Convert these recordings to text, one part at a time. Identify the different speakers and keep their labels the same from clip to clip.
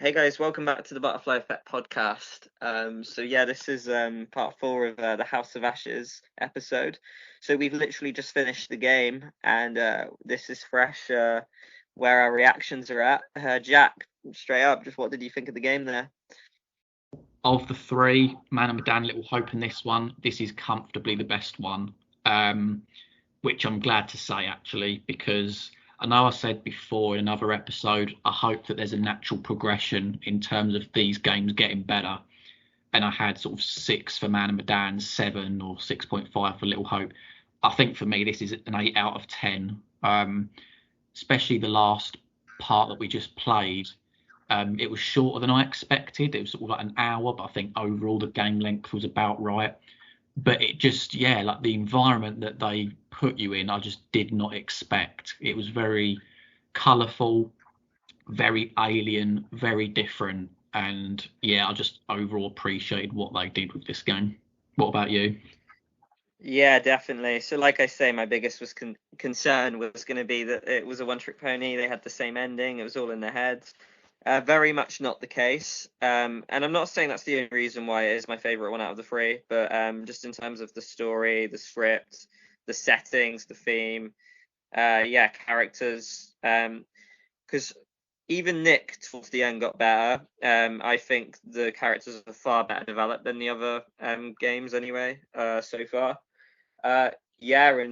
Speaker 1: Hey guys, welcome back to the Butterfly Effect podcast. This is part four of the House of Ashes episode. So we've literally just finished the game, and this is fresh where our reactions are at. Jack, straight up, just what did you think of the game there?
Speaker 2: Of the three, Man and Medan, Little Hope in this one, this is comfortably the best one. Which I'm glad to say actually, because I know I said before in another episode, I hope that there's a natural progression in terms of these games getting better. And I had sort of 6 for Man and Medan, 7 or 6.5 for Little Hope. I think for me, this is an 8 out of 10. Especially the last part that we just played. It was shorter than I expected. It was sort of like an hour, but I think overall the game length was about right. But it just, yeah, like the environment that they put you in, I just did not expect. It was very colourful, very alien, very different. And yeah, I just overall appreciated what they did with this game. What about you?
Speaker 1: Yeah, definitely. So, like I say, my biggest concern was going to be that it was a one-trick pony. They had the same ending. It was all in their heads. Very much not the case. And I'm not saying that's the only reason why it is my favorite one out of the three, but just in terms of the story, the script, the settings, the theme, characters. Because even Nick towards the end got better. I think the characters are far better developed than the other games anyway, so far. And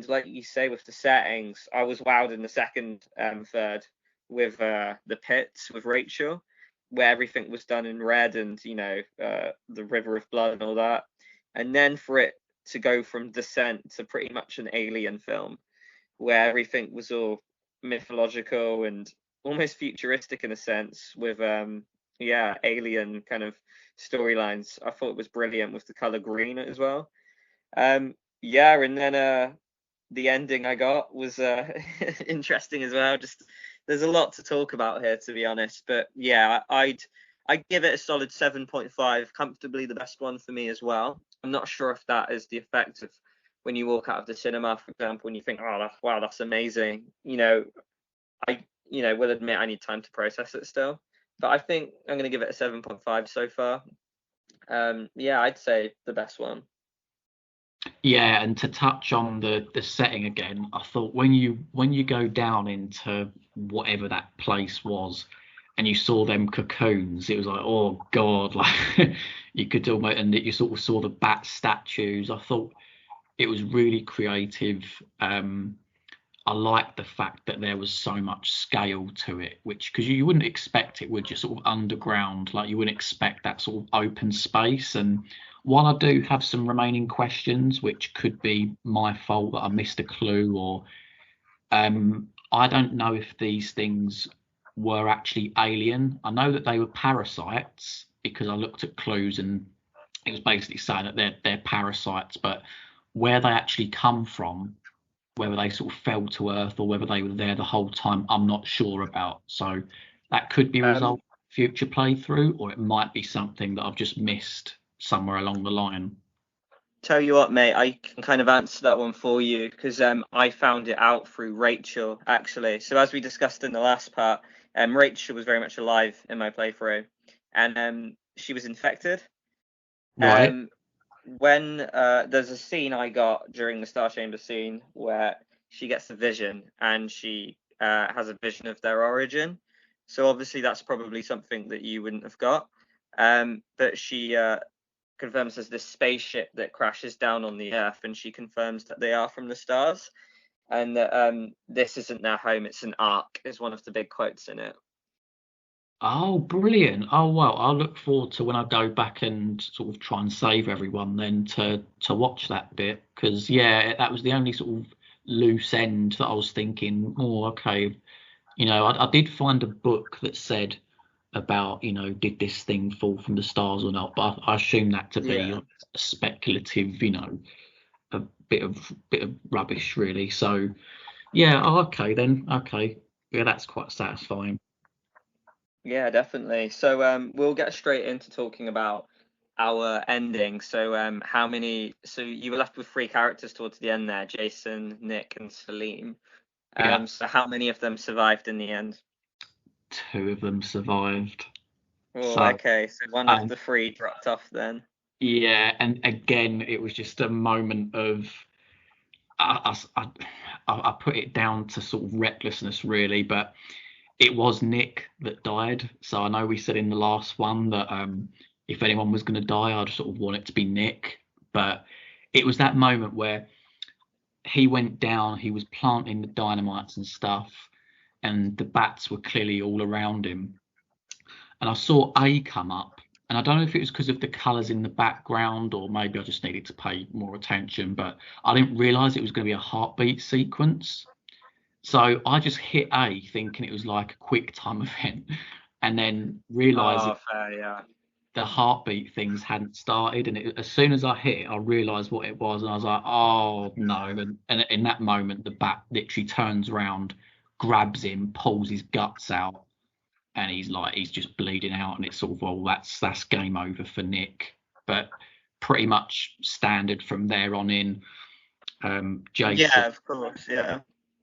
Speaker 1: like you say with the settings, I was wowed in the second third with the pits with Rachel, where everything was done in red and the river of blood and all that. And then for it to go from Descent to pretty much an alien film, where everything was all mythological and almost futuristic in a sense, with alien kind of storylines. I thought it was brilliant with the color green as well. Um, and then the ending I got was interesting as well. Just there's a lot to talk about here, to be honest. But yeah, I'd give it a solid 7.5, comfortably the best one for me as well. I'm not sure if that is the effect of when you walk out of the cinema, for example, and you think, oh, that's amazing. I will admit I need time to process it still, but I think I'm going to give it a 7.5 so far. I'd say the best one.
Speaker 2: Yeah, and to touch on the setting again, I thought when you go down into whatever that place was, and you saw them cocoons, it was like, oh God, like you could almost, and you sort of saw the bat statues. I thought it was really creative. I like the fact that there was so much scale to it, which because you wouldn't expect it, would you? Sort of underground, like you wouldn't expect that sort of open space. And while I do have some remaining questions, which could be my fault that I missed a clue, or I don't know if these things were actually alien. I know that they were parasites because I looked at clues and it was basically saying that they're parasites, but where they actually come from, whether they sort of fell to Earth or whether they were there the whole time, I'm not sure about. So that could be
Speaker 1: Um,
Speaker 2: resolved future playthrough, or it might be something that I've just missed somewhere along the line.
Speaker 1: Tell you what, mate, I can kind of answer that one for you because I found it out through Rachel actually. So as we discussed in the last part, Rachel was very much alive in my playthrough, and she was infected.
Speaker 2: Right.
Speaker 1: Um, when there's a scene I got during the Star Chamber scene where she gets a vision and she has a vision of their origin. So obviously that's probably something that you wouldn't have got. But she confirms there's this spaceship that crashes down on the Earth, and she confirms that they are from the stars, and that this isn't their home; it's an ark. Is one of the big quotes in it.
Speaker 2: Oh, brilliant. Oh, well, I'll look forward to when I go back and sort of try and save everyone then to watch that bit. Because, yeah, that was the only sort of loose end that I was thinking, oh, okay. I did find a book that said about, did this thing fall from the stars or not? But I assume that to be
Speaker 1: Yeah,
Speaker 2: like a speculative, a bit of rubbish, really. So, yeah, oh, okay then. Okay. Yeah, that's quite satisfying.
Speaker 1: yeah, definitely. So we'll get straight into talking about our ending. So how many? So you were left with three characters towards the end there: Jason, Nick, and Salim.
Speaker 2: Yeah.
Speaker 1: So how many of them survived in the end?
Speaker 2: 2 of them survived.
Speaker 1: Oh,
Speaker 2: So
Speaker 1: okay. So one of
Speaker 2: um,
Speaker 1: the three dropped off then.
Speaker 2: yeah, and again, it was just a moment of I, I, I put it down to sort of recklessness, really, but it was Nick that died. So I know we said in the last one that if anyone was going to die, I'd sort of want it to be Nick. But it was that moment where he went down, he was planting the dynamites and stuff, and the bats were clearly all around him. And I saw A come up, and I don't know if it was because of the colours in the background or maybe I just needed to pay more attention, but I didn't realise it was going to be a heartbeat sequence. So I just hit A thinking it was like a quick time event, and then realised
Speaker 1: Oh, fair, yeah.
Speaker 2: the heartbeat things hadn't started. And as soon as I hit it, I realised what it was, and I was like, "Oh no!" And in that moment, the bat literally turns around, grabs him, pulls his guts out, and he's just bleeding out, and it's sort of, well, that's game over for Nick. But pretty much standard from there on in. Jason,
Speaker 1: Yeah, of course, yeah.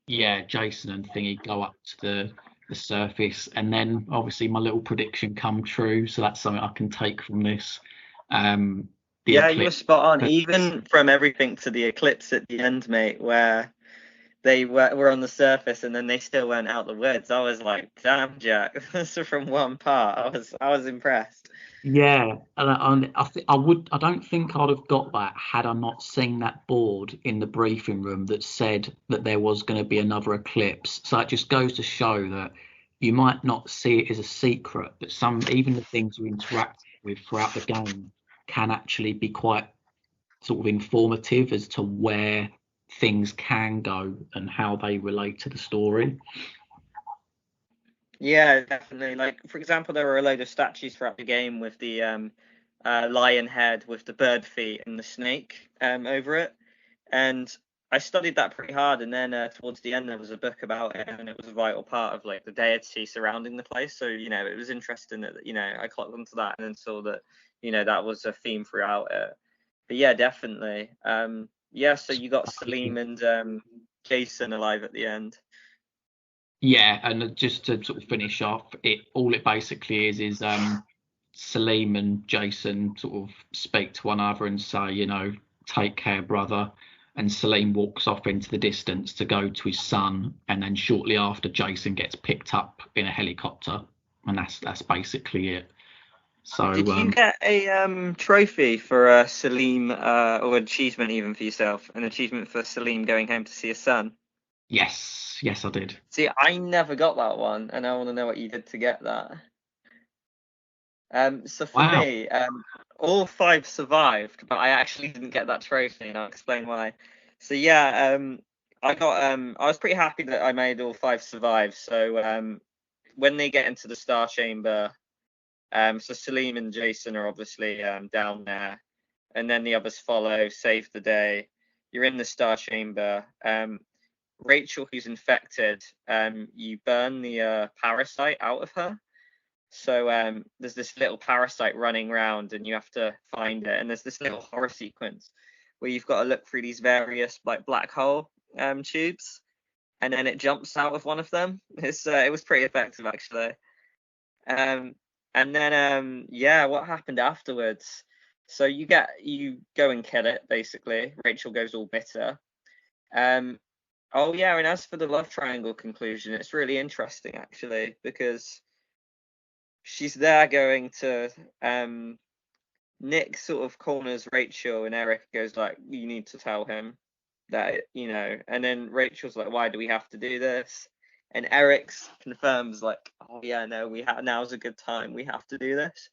Speaker 2: yeah, Jason and Thingy go up to the surface, and then obviously my little prediction come true. So that's something I can take from this. Um, the
Speaker 1: Yeah, you were
Speaker 2: eclipse.
Speaker 1: spot on. Even from everything to the eclipse at the end, mate, where they were on the surface and then they still went out the woods. I was like, damn, Jack, this is from one part. I was impressed.
Speaker 2: Yeah, and I don't think I'd have got that had I not seen that board in the briefing room that said that there was going to be another eclipse. So it just goes to show that you might not see it as a secret, but even the things you interact with throughout the game can actually be quite sort of informative as to where things can go and how they relate to the story.
Speaker 1: Yeah, definitely. Like, for example, there were a load of statues throughout the game with the lion head with the bird feet and the snake over it. And I studied that pretty hard. And then towards the end, there was a book about it, and it was a vital part of like the deity surrounding the place. So, it was interesting that, I clocked onto that and then saw that, that was a theme throughout it. But yeah, definitely. Yeah, so you got Salim and Jason alive at the end.
Speaker 2: Yeah, and just to sort of finish off, it basically is Salim and Jason sort of speak to one another and say, take care, brother. And Salim walks off into the distance to go to his son, and then shortly after, Jason gets picked up in a helicopter, and that's basically it. So
Speaker 1: Did you get a trophy for Salim, or achievement even for yourself? An achievement for Salim going home to see his son?
Speaker 2: yes, I did.
Speaker 1: See, I never got that one, and I want to know what you did to get that. So for
Speaker 2: Wow.
Speaker 1: me, all five survived, but I actually didn't get that trophy, and I'll explain why. So yeah, I was pretty happy that I made all five survive. So when they get into the Star Chamber, so Salim and Jason are obviously down there, and then the others follow, save the day. You're in the Star Chamber. Rachel, who's infected, you burn the parasite out of her. So there's this little parasite running around, and you have to find it. And there's this little horror sequence where you've got to look through these various like black hole tubes, and then it jumps out of one of them. It was pretty effective actually. Um, and then yeah, what happened afterwards? So you go and kill it basically. Rachel goes all bitter. Um, oh yeah, and as for the love triangle conclusion, it's really interesting actually because she's there going to Nick sort of corners Rachel and Eric goes like, you need to tell him that, and then Rachel's like, why do we have to do this? And Eric's confirms like, oh yeah, no, now's a good time. We have to do this.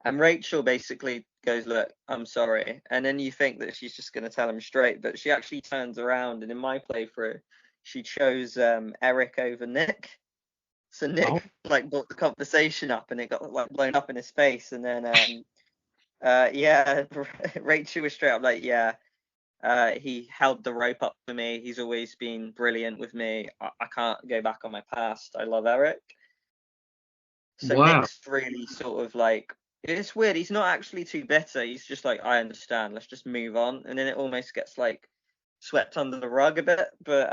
Speaker 1: And Rachel basically goes, look, I'm sorry. And then you think that she's just going to tell him straight, but she actually turns around. And in my playthrough, she chose Eric over Nick. So
Speaker 2: Oh,
Speaker 1: Nick like brought the conversation up, and it got like blown up in his face. And then yeah, Rachel was straight up like, yeah, he held the rope up for me. He's always been brilliant with me. I can't go back on my past. I love Eric. So
Speaker 2: wow.
Speaker 1: Nick's really sort of like, it's weird. He's not actually too bitter. He's just like, I understand. Let's just move on. And then it almost gets like swept under the rug a bit. But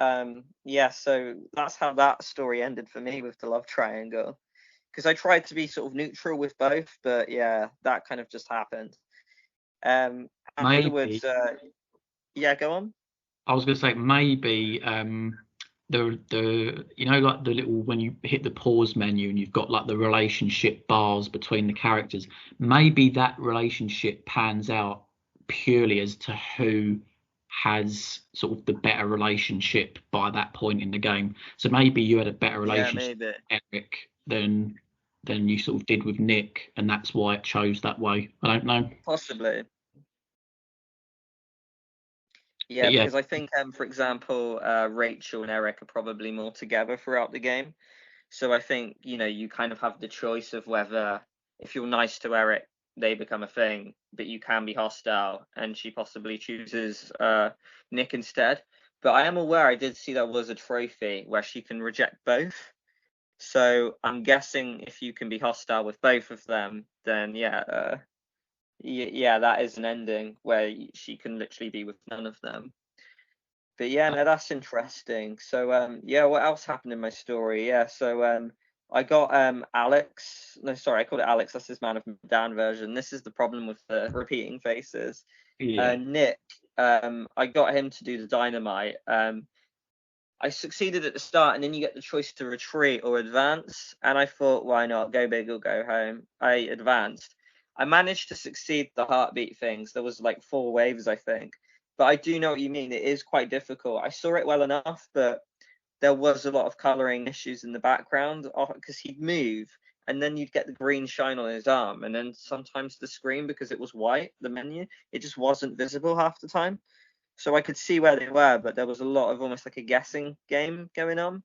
Speaker 1: yeah, so that's how that story ended for me with the love triangle. because I tried to be sort of neutral with both, but yeah, that kind of just happened. Afterwards,
Speaker 2: Maybe
Speaker 1: yeah, go on.
Speaker 2: I was going to say maybe the like the little when you hit the pause menu and you've got like the relationship bars between the characters, maybe that relationship pans out purely as to who has sort of the better relationship by that point in the game. So maybe you had a better
Speaker 1: Yeah,
Speaker 2: relationship
Speaker 1: maybe,
Speaker 2: with Eric than you sort of did with Nick, and that's why it chose that way. I don't know.
Speaker 1: possibly. Yeah,
Speaker 2: But yeah,
Speaker 1: because I think, for example, Rachel and Eric are probably more together throughout the game. So I think, you kind of have the choice of whether, if you're nice to Eric, they become a thing, but you can be hostile, and she possibly chooses Nick instead. But I am aware I did see there was a trophy where she can reject both. So I'm guessing if you can be hostile with both of them, then yeah, yeah, that is an ending where she can literally be with none of them. But yeah, no, that's interesting. So yeah, what else happened in my story? Yeah, so I got Alex. No, sorry, I called it Alex. That's his Man of Medan version. This is the problem with the repeating faces.
Speaker 2: yeah.
Speaker 1: Nick, I got him to do the dynamite. I succeeded at the start, and then you get the choice to retreat or advance. And I thought, why not? Go big or go home. I advanced. I managed to succeed the heartbeat things. There was like 4 waves, I think. But I do know what you mean. It is quite difficult. I saw it well enough, but there was a lot of colouring issues in the background because he'd move, and then you'd get the green shine on his arm, and then sometimes the screen, because it was white, the menu, it just wasn't visible half the time. So I could see where they were, but there was a lot of almost like a guessing game going on.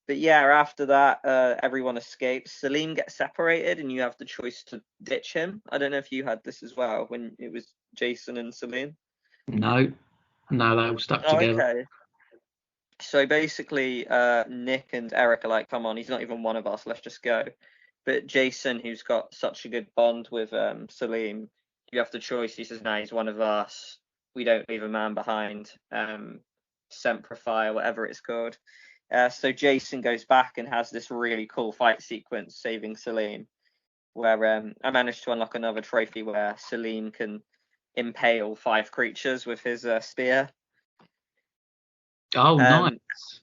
Speaker 1: But yeah, after that, everyone escapes. Salim gets separated, and you have the choice to ditch him. I don't know if you had this as well when it was Jason and Salim.
Speaker 2: No, no, they all stuck
Speaker 1: Oh,
Speaker 2: together.
Speaker 1: okay. So basically, Nick and Eric are like, "Come on, he's not even one of us. Let's just go." But Jason, who's got such a good bond with Salim, you have the choice. He says, "No, he's one of us. We don't leave a man behind." Semper Fi, whatever it's called. So Jason goes back and has this really cool fight sequence saving Salim, where I managed to unlock another trophy where Salim can impale 5 creatures with his spear.
Speaker 2: Oh,
Speaker 1: Um,
Speaker 2: nice.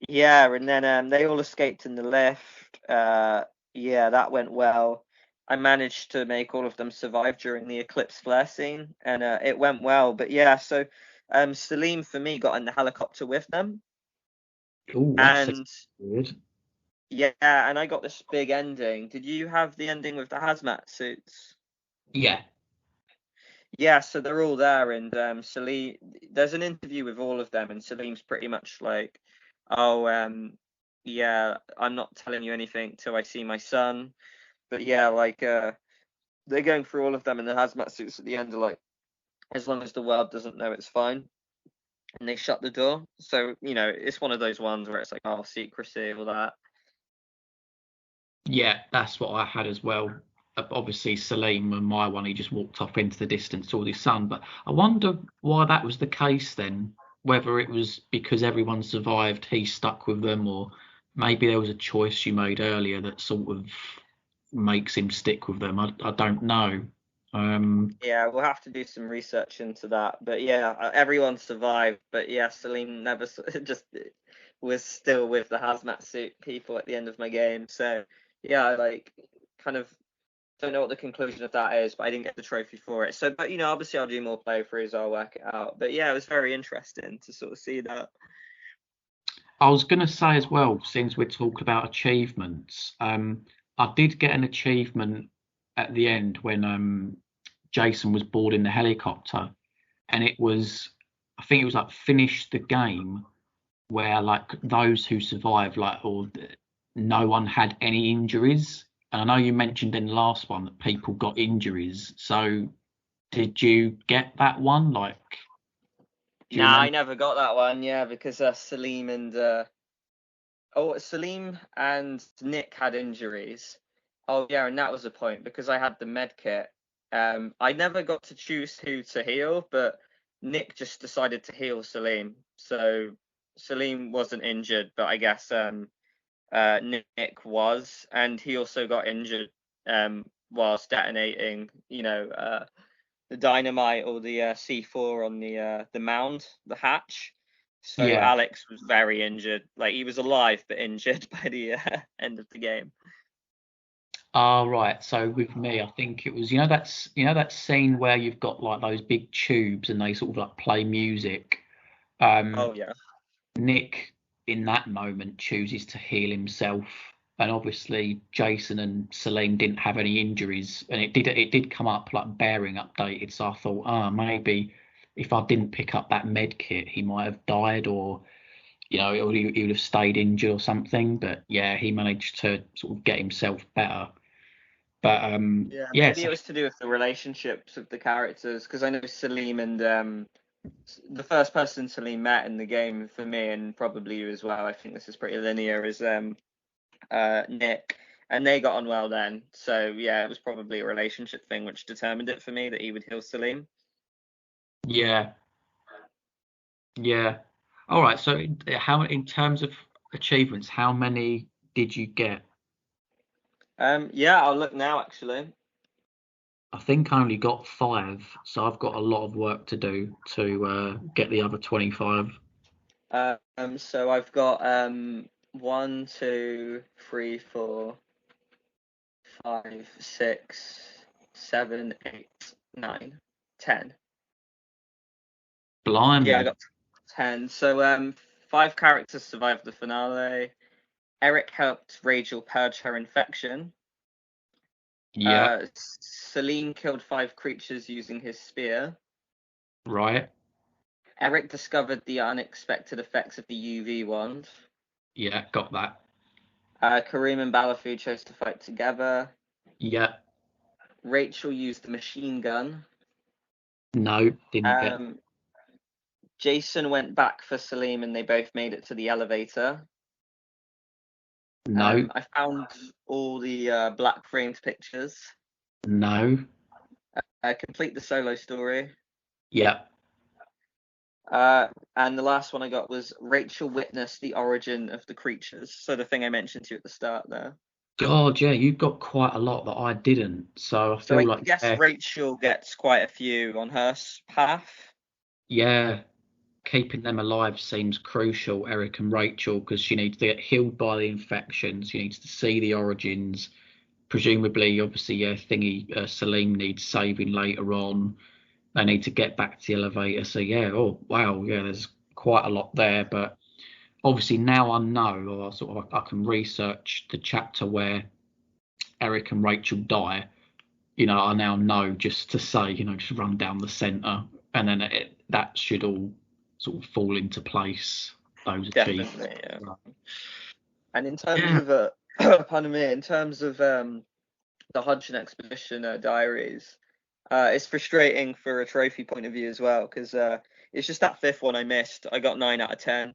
Speaker 1: Yeah, and then they all escaped in the lift. Yeah, that went well. I managed to make all of them survive during the eclipse flare scene, and it went well. But yeah, so Salim for me got in the helicopter with them,
Speaker 2: Oh, that's
Speaker 1: and
Speaker 2: good.
Speaker 1: yeah, and I got this big ending. Did you have the ending with the hazmat suits?
Speaker 2: Yeah.
Speaker 1: Yeah, so they're all there, and Salim. There's an interview with all of them, and Salim's pretty much like, "Oh, yeah, I'm not telling you anything till I see my son." But yeah, like they're going through all of them, and the hazmat suits at the end are like, "As long as the world doesn't know, it's fine." And they shut the door. So it's one of those ones where it's like, "Oh, secrecy, all that."
Speaker 2: Yeah, that's what I had as well. Obviously, Salim and my one, he just walked off into the distance toward his son. But I wonder why that was the case then. Whether it was because everyone survived, he stuck with them, or maybe there was a choice you made earlier that sort of makes him stick with them. I don't know. Um,
Speaker 1: Yeah, we'll have to do some research into that. But yeah, everyone survived. But yeah, Salim never just was still with the hazmat suit people at the end of my game. So yeah, I like kind of don't know what the conclusion of that is, but I didn't get the trophy for it. So, but obviously I'll do more playthroughs. I'll work it out. But yeah, it was very interesting to sort of see that.
Speaker 2: I was going to say as well, since we talk about achievements, I did get an achievement at the end when Jason was boarding the helicopter, and it was, I think it was like finish the game where like those who survived, like or no one had any injuries. And I know you mentioned in the last one that people got injuries. So did you get that one? Like, do you
Speaker 1: Nah, I
Speaker 2: remember?
Speaker 1: never got that one. Yeah, because Salim and Nick had injuries. Oh yeah, and that was a point because I had the med kit. I never got to choose who to heal, but Nick just decided to heal Salim. So Salim wasn't injured, but I guess Nick was, and he also got injured whilst detonating, the dynamite or the C4 on the mound, the hatch. So
Speaker 2: Yeah.
Speaker 1: Alex was very injured. Like, he was alive but injured by the end of the game.
Speaker 2: Oh, right. So with me, I think it was, that scene where you've got like those big tubes and they sort of like play music.
Speaker 1: Oh
Speaker 2: Um,
Speaker 1: yeah,
Speaker 2: Nick, in that moment, chooses to heal himself, and obviously Jason and Celine didn't have any injuries, and it did come up like bearing updated. So I thought, maybe if I didn't pick up that med kit, he might have died, or he would have stayed injured or something. But yeah, he managed to sort of get himself better. But
Speaker 1: yeah.
Speaker 2: yeah,
Speaker 1: Maybe it was to do with the relationships of the characters, because I know Salim and the first person Salim met in the game for me, and probably you as well. I think this is pretty linear. Is Nick, and they got on well then. So yeah, it was probably a relationship thing which determined it for me that he would heal Salim.
Speaker 2: yeah, yeah. All right. So how in terms of achievements, how many did you get?
Speaker 1: Yeah, I'll look now actually.
Speaker 2: I think I only got 5, so I've got a lot of work to do to get the other 25.
Speaker 1: So I've got 1, 2, 3, 4, 5, 6, 7, 8, 9, 10. Yeah, I
Speaker 2: Blimey.
Speaker 1: got 10. So 5 characters survived the finale. Eric helped Rachel purge her infection.
Speaker 2: Yeah,
Speaker 1: Celine killed 5 creatures using his spear.
Speaker 2: right.
Speaker 1: Eric discovered the unexpected effects of the UV wand.
Speaker 2: Yeah, got that.
Speaker 1: Kareem and Balafu chose to fight together.
Speaker 2: Yeah,
Speaker 1: Rachel used the machine gun.
Speaker 2: no, didn't get.
Speaker 1: Um, Jason went back for Salim and they both made it to the elevator.
Speaker 2: No,
Speaker 1: I found all the black framed pictures.
Speaker 2: no.
Speaker 1: Complete the solo story.
Speaker 2: Yeah.
Speaker 1: And the last one I got was Rachel witnessed the origin of the creatures. So the thing I mentioned to you at the start there.
Speaker 2: God, yeah, you've got quite a lot that I didn't. So I
Speaker 1: So
Speaker 2: feel
Speaker 1: I
Speaker 2: like,
Speaker 1: guess
Speaker 2: yeah,
Speaker 1: Rachel gets quite a few on her path.
Speaker 2: yeah, keeping them alive seems crucial, Eric and Rachel, because she needs to get healed by the infection. She needs to see the origins. Presumably, obviously, yeah, Salim needs saving later on. They need to get back to the elevator. So yeah, oh wow, yeah, there's quite a lot there. But obviously now I know, or I can research the chapter where Eric and Rachel die. I now know just to say, just run down the center, and then that should all sort of fall into place. Those achievements.
Speaker 1: Definitely, yeah. And in terms
Speaker 2: Yeah.
Speaker 1: of pardon me, in terms of the Hodgson Expedition diaries, it's frustrating for a trophy point of view as well, because it's just that 5th one I missed. I got 9 out of 10.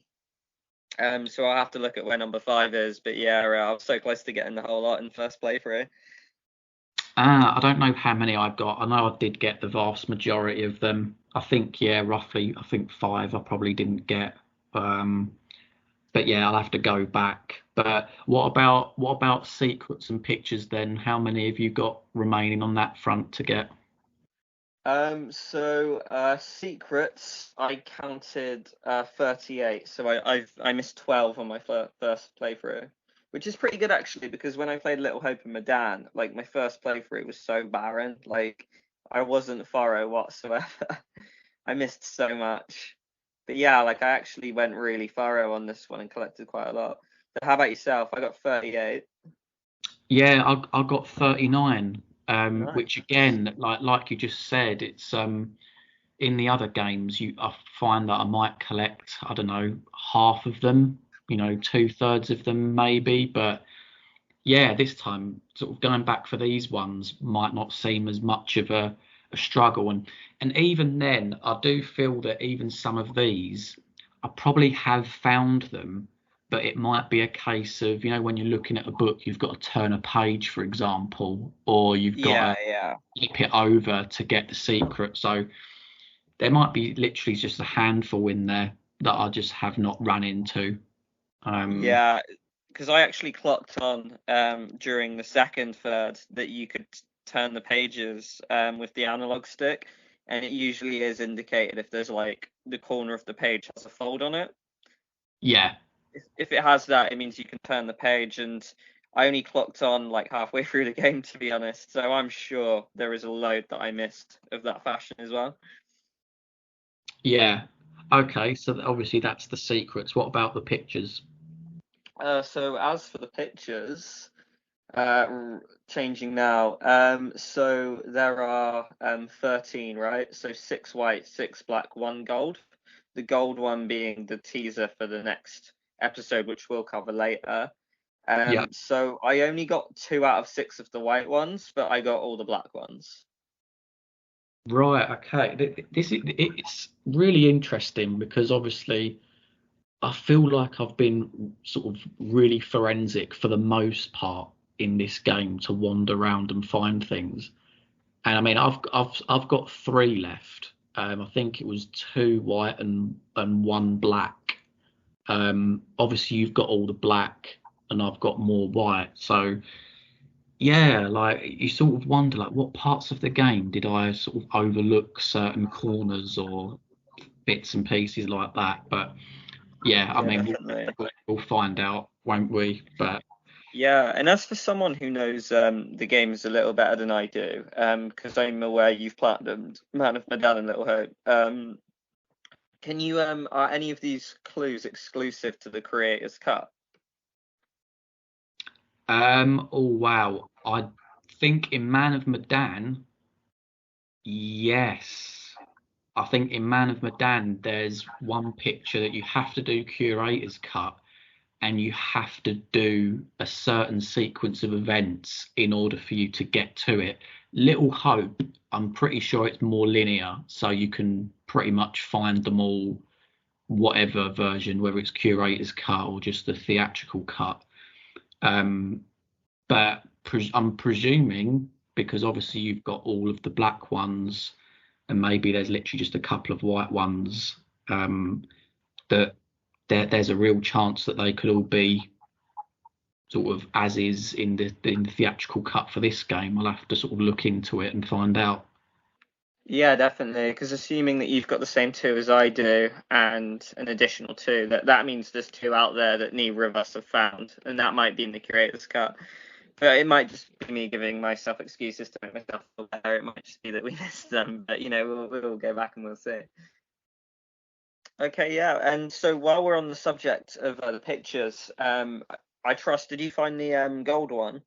Speaker 1: So I'll have to look at where number 5 is. But yeah, I was so close to getting the whole lot in first playthrough.
Speaker 2: I don't know how many I got. I know I did get the vast majority of them. I think, yeah, roughly, I think 5 I probably didn't get. But yeah, I'll have to go back. But what about secrets and pictures then? How many have you got remaining on that front to get?
Speaker 1: So secrets, I counted 38. So I missed 12 on my first playthrough, which is pretty good actually, because when I played Little Hope and Medan, like my first playthrough was so barren. Like I wasn't thorough whatsoever. I missed so much. But yeah, like I actually went really thorough on this one and collected quite a lot. But how about yourself? I got 38.
Speaker 2: Yeah, I got 39. Which
Speaker 1: Nice.
Speaker 2: again, like you just said, it's in the other games, I find that I might collect, I don't know, half of them, 2/3 of them maybe, but yeah, this time sort of going back for these ones might not seem as much of a struggle, and even then, I do feel that even some of these, I probably have found them, but it might be a case of, when you're looking at a book, you've got to turn a page, for example, or you've got
Speaker 1: Yeah,
Speaker 2: to
Speaker 1: yeah.
Speaker 2: flip it over to get the secret. So there might be literally just a handful in there that I just have not run into. Um,
Speaker 1: Yeah, because I actually clocked on during the second third that you could turn the pages with the analog stick, and it usually is indicated if there's like the corner of the page has a fold on it.
Speaker 2: Yeah.
Speaker 1: If it has that, it means you can turn the page, and I only clocked on like halfway through the game, to be honest. So I'm sure there is a load that I missed of that fashion as well.
Speaker 2: Yeah. Okay, so obviously that's the secrets. What about the pictures?
Speaker 1: So as for the pictures, changing now. So there are 13, right? So 6 white, 6 black, 1 gold. The gold one being the teaser for the next episode, which we'll cover later.
Speaker 2: Yeah.
Speaker 1: So I only got 2 out of 6 of the white ones, but I got all the black ones.
Speaker 2: Right. Okay. This is it's really interesting because obviously I feel like I've been sort of really forensic for the most part in this game to wander around and find things. And I mean, I've got three left. I think it was two white and one black. Obviously you've got all the black, and I've got more white. So yeah, like you sort of wonder, like what parts of the game did I sort of overlook certain corners or bits and pieces like that. But yeah, I
Speaker 1: Yeah,
Speaker 2: mean,
Speaker 1: definitely.
Speaker 2: we'll find out, won't we? But
Speaker 1: Yeah, and as for someone who knows the games a little better than I do, because I'm aware you've platinumed Man of Medan and Little Hope, can you are any of these clues exclusive to the creator's cut?
Speaker 2: oh wow, I think in Man of Medan, yes. I think in Man of Medan, there's one picture that you have to do curator's cut, and you have to do a certain sequence of events in order for you to get to it. Little Hope, I'm pretty sure it's more linear, so you can pretty much find them all, whatever version, whether it's curator's cut or just the theatrical cut. Um, but I'm presuming because obviously you've got all of the black ones, and maybe there's literally just a couple of white ones, that there's a real chance that they could all be sort of as is in the theatrical cut for this game. I'll have to sort of look into it and find out.
Speaker 1: Yeah, definitely. Because assuming that you've got the same 2 as I do, and an additional 2, that means there's 2 out there that neither of us have found, and that might be in the creator's cut. But it might just be me giving myself excuses to make myself feel better. It might just be that we missed them. But we'll go back and we'll see. Okay, yeah. And so while we're on the subject of the pictures, I trust. Did you find the gold one?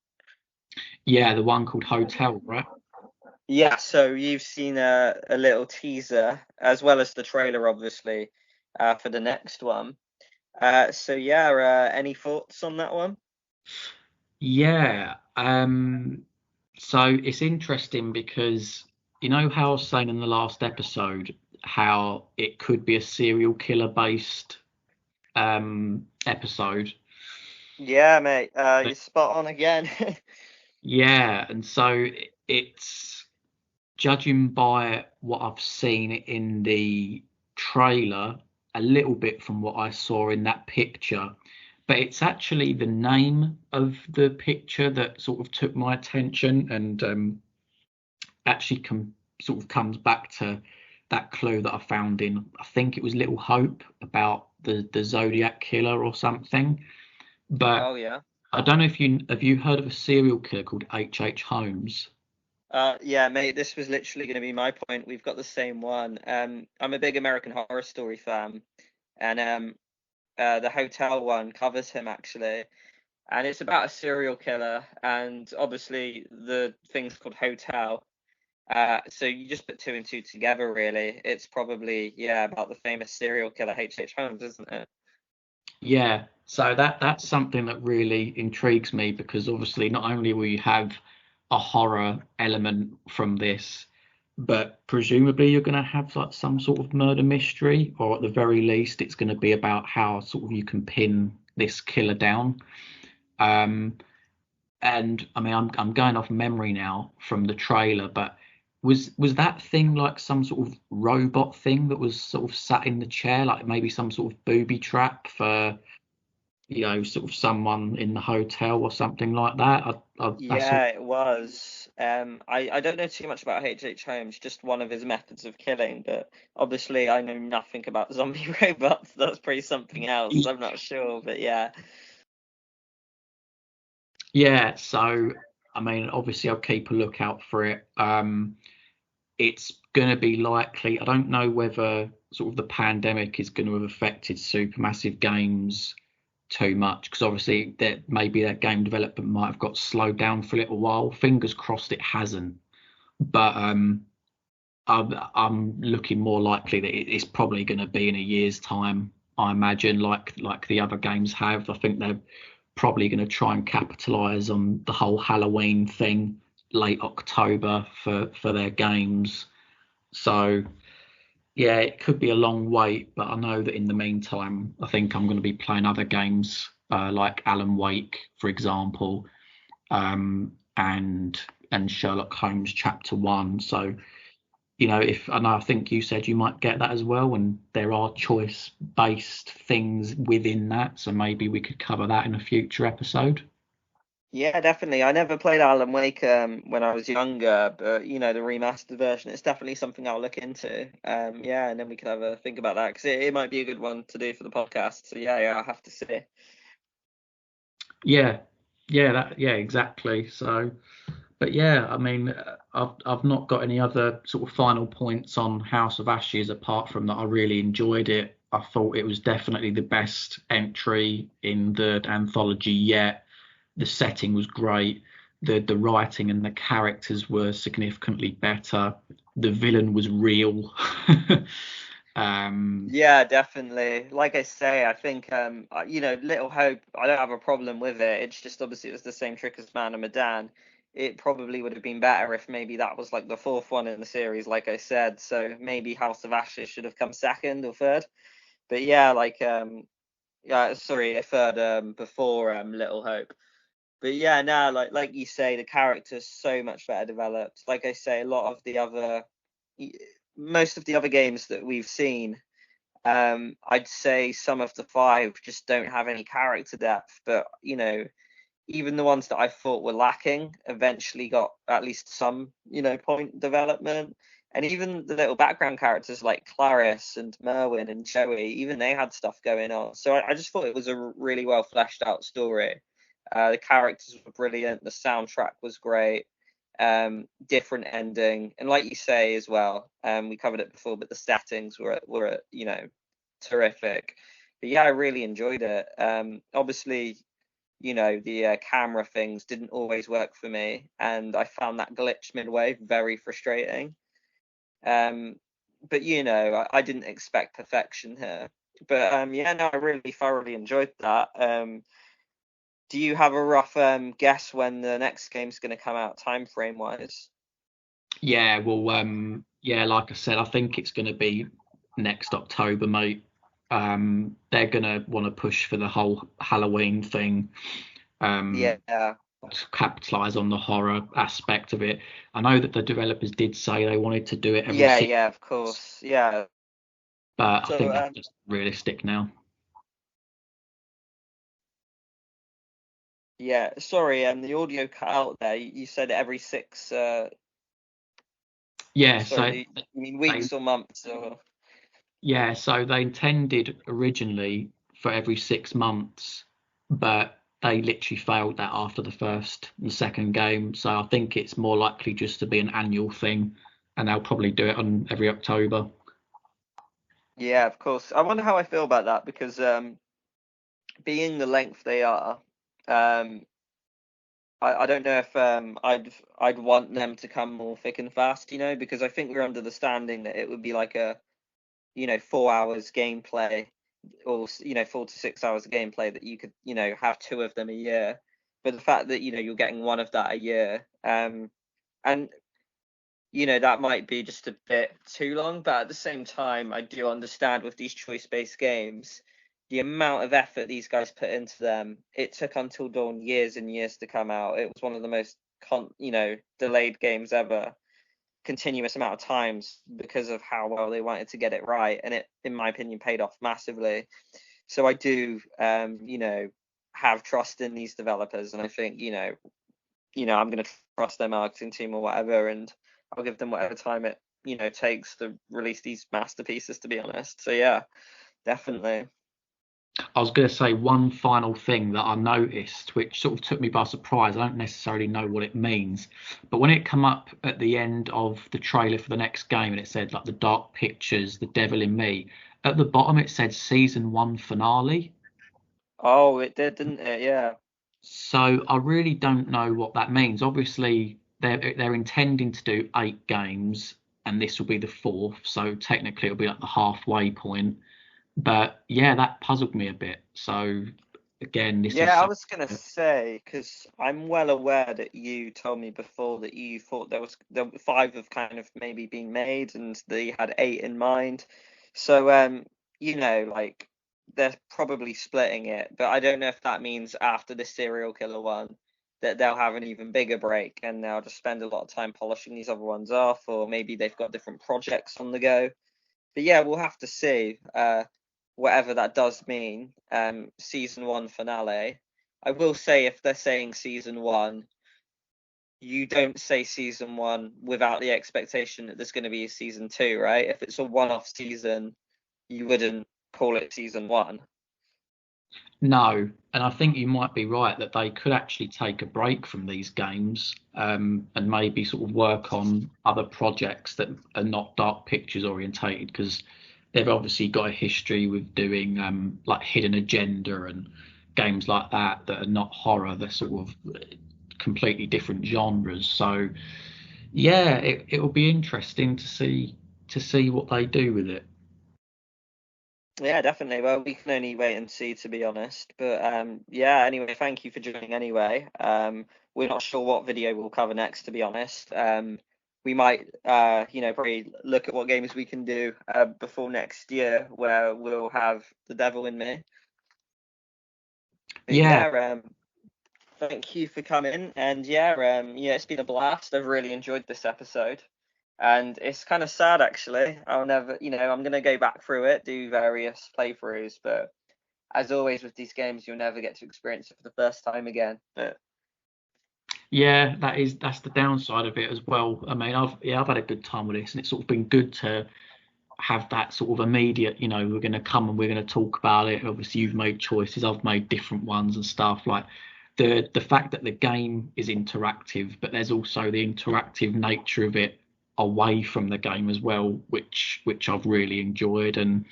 Speaker 2: Yeah, the one called Hotel, right?
Speaker 1: Yeah. So you've seen a little teaser as well as the trailer, obviously, for the next one. So yeah. Any thoughts on that one?
Speaker 2: Yeah. So it's interesting because you know how I was saying in the last episode how it could be a serial killer based episode.
Speaker 1: Yeah, mate. You're spot on again.
Speaker 2: Yeah, and so it's judging by what I've seen in the trailer, a little bit from what I saw in that picture, but it's actually the name of the picture that sort of took my attention and actually sort of comes back to that clue that I found in, I think it was Little Hope about the Zodiac killer or something. But
Speaker 1: Oh yeah.
Speaker 2: I don't know if you have you heard of a serial killer called H. Holmes?
Speaker 1: Yeah, mate, this was literally going to be my point. We've got the same one. I'm a big American Horror Story fan, and the hotel one covers him actually, and it's about a serial killer, and obviously the thing's called Hotel. So you just put 2 and 2 together, really. It's probably about the famous serial killer H. Holmes, isn't it?
Speaker 2: Yeah, so that's something that really intrigues me because obviously not only will you have a horror element from this, but presumably you're going to have like some sort of murder mystery, or at the very least, it's going to be about how sort of you can pin this killer down. Um, and I mean, I'm going off memory now from the trailer, but was that thing like some sort of robot thing that was sort of sat in the chair, like maybe some sort of booby trap for sort of someone in the hotel or something like that. That's all.
Speaker 1: Yeah, it was. I don't know too much about H.H. Holmes, just one of his methods of killing, but obviously I know nothing about zombie robots. That's probably something else. I'm not sure, but yeah.
Speaker 2: Yeah, so I mean, obviously I'll keep a lookout for it. It's going to be likely. I don't know whether sort of the pandemic is going to have affected supermassive games too much, because obviously that maybe that game development might have got slowed down for a little while. Fingers crossed it hasn't, but I'm looking more likely that it's probably going to be in a year's time. I imagine, like the other games have. I think they're probably going to try and capitalize on the whole Halloween thing late October for their games. So yeah, it could be a long wait, but I know that in the meantime, I think I'm going to be playing other games like Alan Wake, for example, and Sherlock Holmes Chapter One. So if and I think you said you might get that as well, and there are choice-based things within that, so maybe we could cover that in a future episode.
Speaker 1: Yeah, definitely. I never played Alan Wake when I was younger, but the remastered version, it's definitely something I'll look into. Yeah, and then we can have a think about that because it might be a good one to do for the podcast. So yeah, I'll have to see.
Speaker 2: Yeah, yeah, exactly. So, but yeah, I mean, I've not got any other sort of final points on House of Ashes apart from that I really enjoyed it. I thought it was definitely the best entry in the anthology yet. The setting was great. The writing and the characters were significantly better. The villain was real. um,
Speaker 1: Yeah, definitely. Like I say, I think Little Hope, I don't have a problem with it. It's just obviously it was the same trick as Man and Medan. It probably would have been better if maybe that was like the fourth one in the series, like I said. So maybe House of Ashes should have come second or third. But yeah, sorry, third before Little Hope. But yeah, now like you say, the character's so much better developed. Like I say, a lot of the other most of the other games that we've seen, I'd say some of the five just don't have any character depth, but even the ones that I thought were lacking eventually got at least some, point development. And even the little background characters like Clarice and Merwin and Joey, even they had stuff going on. So I just thought it was a really well fleshed out story. The characters were brilliant. The soundtrack was great. Different ending, and like you say as well, we covered it before, but the settings were terrific. But yeah, I really enjoyed it. Obviously, the camera things didn't always work for me, and I found that glitch midway very frustrating. Um, but I didn't expect perfection here. But yeah, no, I really thoroughly enjoyed that. Do you have a rough guess when the next game's going to come out, time frame wise?
Speaker 2: yeah, well, yeah, like I said, I think it's going to be next October, mate. They're going to want to push for the whole Halloween thing.
Speaker 1: Yeah,
Speaker 2: To capitalize on the horror aspect of it. I know that the developers did say they wanted to do it every
Speaker 1: yeah,
Speaker 2: six,
Speaker 1: yeah, of course, yeah.
Speaker 2: but I
Speaker 1: So
Speaker 2: think that's just realistic now.
Speaker 1: yeah, sorry, the audio cut out there. You said every six.
Speaker 2: Yeah,
Speaker 1: Sorry,
Speaker 2: so
Speaker 1: you mean
Speaker 2: they
Speaker 1: weeks or months or?
Speaker 2: yeah, so they intended originally for every 6 months, but they literally failed that after the first and second game. So I think it's more likely just to be an annual thing, and they'll probably do it on every October.
Speaker 1: Yeah, of course. I wonder how I feel about that because being the length they are, um, I don't know if I'd want them to come more thick and fast, because I think we're under the standing that it would be like a 4 hours gameplay or 4 to 6 hours of gameplay that you could have two of them a year. But the fact that you're getting one of that a year, and that might be just a bit too long, but at the same time, I do understand with these choice-based games, the amount of effort these guys put into them. It took Until Dawn years and years to come out. It was one of the most delayed games ever, continuous amount of times because of how well they wanted to get it right, and it, in my opinion, paid off massively. So I do, have trust in these developers, and I think, I'm going to trust their marketing team or whatever, and I'll give them whatever time it, takes to release these masterpieces, to be honest. So yeah, definitely.
Speaker 2: I was going to say one final thing that I noticed, which sort of took me by surprise. I don't necessarily know what it means, but when it come up at the end of the trailer for the next game and it said like the Dark Pictures, The Devil in Me, at the bottom it said season 1 finale.
Speaker 1: Oh, it did, didn't it? Yeah.
Speaker 2: So I really don't know what that means. Obviously, they're intending to do 8 games, and this will be the fourth. So technically, it'll be like the halfway point. But yeah, that puzzled me a bit. So again, this is
Speaker 1: Yeah, I
Speaker 2: something
Speaker 1: was gonna
Speaker 2: that,
Speaker 1: say, because I'm well aware that you told me before that you thought there were 5 have kind of maybe been made, and they had 8 in mind. So like, they're probably splitting it, but I don't know if that means after the serial killer one that they'll have an even bigger break and they'll just spend a lot of time polishing these other ones off, or maybe they've got different projects on the go. But yeah, we'll have to see. Whatever that does mean. Season 1 finale. I will say, if they're saying season 1, you don't say season 1 without the expectation that there's going to be a season 2, right? If it's a one-off season, you wouldn't call it season 1.
Speaker 2: no, and I think you might be right that they could actually take a break from these games, and maybe sort of work on other projects that are not Dark Pictures orientated, because they've obviously got a history with doing like Hidden Agenda and games like that are not horror. They're sort of completely different genres. So yeah, it will be interesting to see what they do with it.
Speaker 1: Yeah, definitely. Well, we can only wait and see, to be honest. But yeah, anyway, thank you for joining anyway. We're not sure what video we'll cover next, to be honest. We might, probably look at what games we can do before next year, where we'll have The Devil in Me. But
Speaker 2: Yeah,
Speaker 1: yeah, thank you for coming. And yeah, it's been a blast. I've really enjoyed this episode. And it's kind of sad, actually. I'll never, I'm gonna go back through it, do various playthroughs, but as always with these games, you'll never get to experience it for the first time again. But
Speaker 2: yeah, that's the downside of it as well. I mean, I've had a good time with this, and it's sort of been good to have that sort of immediate, we're going to come and we're going to talk about it. Obviously, you've made choices, I've made different ones and stuff. Like the fact that the game is interactive, but there's also the interactive nature of it away from the game as well, which I've really enjoyed. And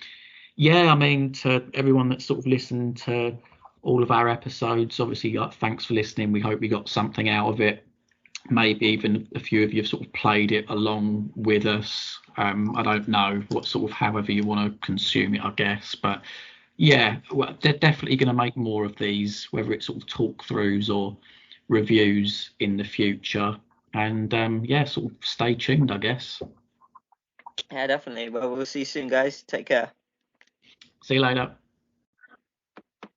Speaker 2: yeah, I mean, to everyone that's sort of listened to all of our episodes, obviously, thanks for listening. We hope you got something out of it. Maybe even a few of you have sort of played it along with us. I don't know what sort of however you want to consume it, I guess. But yeah, well, they're definitely going to make more of these, whether it's sort of talk throughs or reviews in the future. And yeah, sort of stay tuned, I guess.
Speaker 1: yeah, definitely. Well, we'll see you soon, guys. Take care.
Speaker 2: See you later.